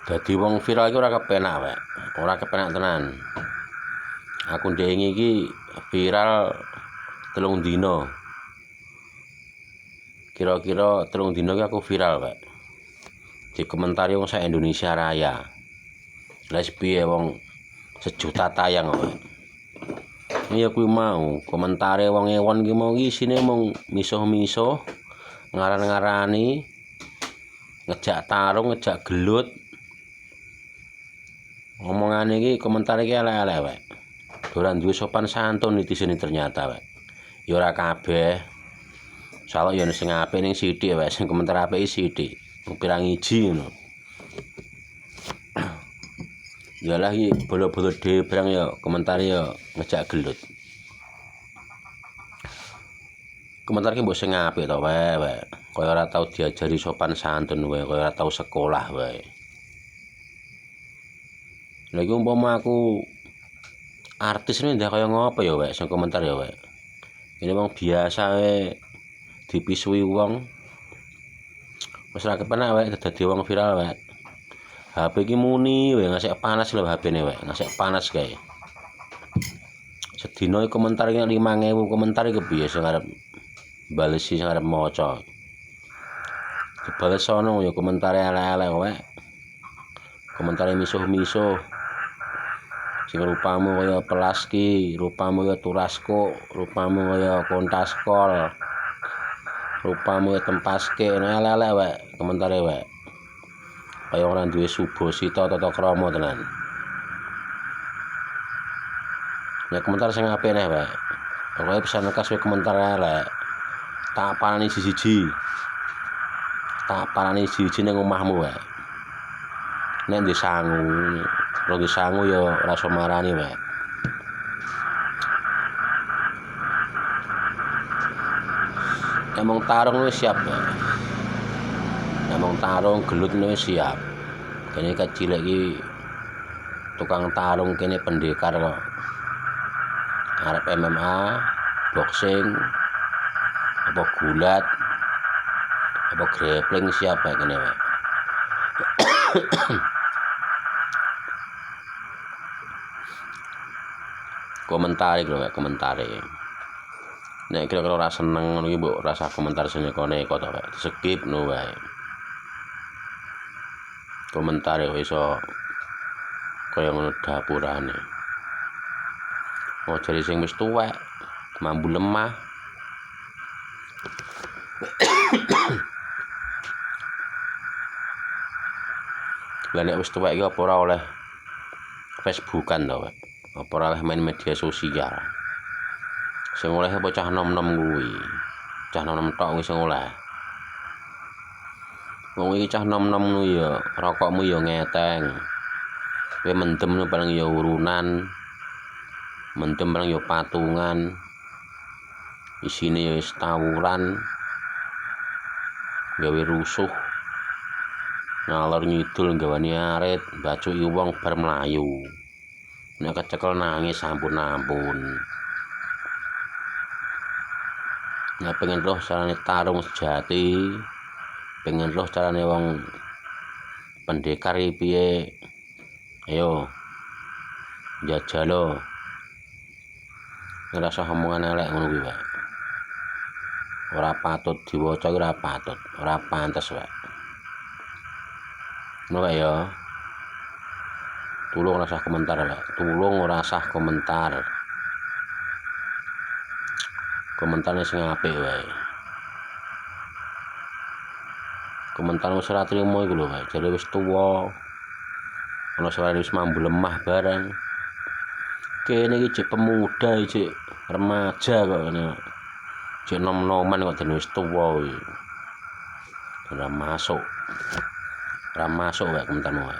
Dadi wong viral iki ora kepenak wae. Ora kepenak tenan. Aku ndengi iki viral 3 dina. Kira-kira 3 dina iki aku viral wae. Dikomentari wong sak Indonesia Raya. Lah piye wong sejuta tayang wae. Ya kuwi mau komentare wong ewon ki mau isine mung misuh-misuh, ngaran-ngarani, ngejak tarung, ngejak gelut. Omongane iki komentare iki elek-elek wae. Ora duwe sopan santun netizen ternyata wae. Ya ora kabeh. Salok ya sing apik ning sithik wae, sing komentar apik sithik. Pirang iji ngono. Yalah iki bolo-bolo dhewe barang ya komentar ya ngejak gelut. Komentar ki mbok sing apik to wae. Kaya ora tau diajari sopan santun wae, kaya ora tau sekolah wae. Lha iki umpama aku artis ini ndak kaya ngopo ya wae sing komentar ya wae. Ini wong biasa wae dipisui wong. Wis ra kepenak wae dadi wong viral wae. HP iki muni wae ngasih panas lho HP-ne wae, ngasih panas kae. Sedina komentar iki 5.000 komentar iki piye sing arep balesi sing arep maca. Dibales sono ya komentare elek-elek wae. Komentare misuh-misuh. Sing rupamu kaya Pelaski, rupamu kaya Turasko, rupamu kaya Kontaskol, rupamu kaya Tempaske, elek-elek wae komentare wae. Kaya ora duwe subosita tata krama tenan. Ya komentar sing apik neh wae. Pokoke pesan nekas wae komentar elek. Tak parani siji-siji. Tak parani siji ning omahmu wae. Nek ndek sangu, ora sangu ya ora iso marani wae. Emang tarung wis siap wae. Emang tarung gelut wis siap. Kene kecil iki tukang tarung kene pendekar kok. Arep MMA, boxing, apa gulat, apa grappling siap wae kene wae. Komentari lho wae, komentari. Nek kira-kira ora seneng ngono iki mbok rasa komentar seneko-neko to wae. Skip no wae. Komentare kok iso kaya ngono dapurane. Ojo jare sing wis tuwek, mambu lemah. Lah nek wis tuwek iki apa ora oleh Facebookan to wae. Apa ora oleh main media sosial. Sing oleh apa cah nom-nom kuwi. Cah nom-nom tok wis sing oleh. Wong iki cah nom-nom nu ya, rokokmu ya ngeteng. Kowe mendem paling ya urunan. Mendem paling ya patungan. Isine ya wis tawuran. Gawe rusuh. Ngalor ngidul gawane arit, bacuki wong bar mlayu. Nek kecekel nangis ampun-ampun. Nek pengen roh carane tarung sejati, pengen roh carane wong pendekar iki piye? Ayo. Jajalo. Ora usah omongan elek ngono kuwi wae. Ora patut diwaca ora patut, ora pantes wae. Ngono wae ya. Tulung ora usah komentar elek. Tulung ora usah komentar. Komentarnya sing apik wae. Komentar wis ora trimo iku lho wae, jare wis tuwa. Ana sing wis mambu lemah bareng. Kene iki jek pemuda iki remaja kok ngene. Jek nom-noman kok den wis tuwa iki. Ora masuk. Ora masuk wae komentarmu wae.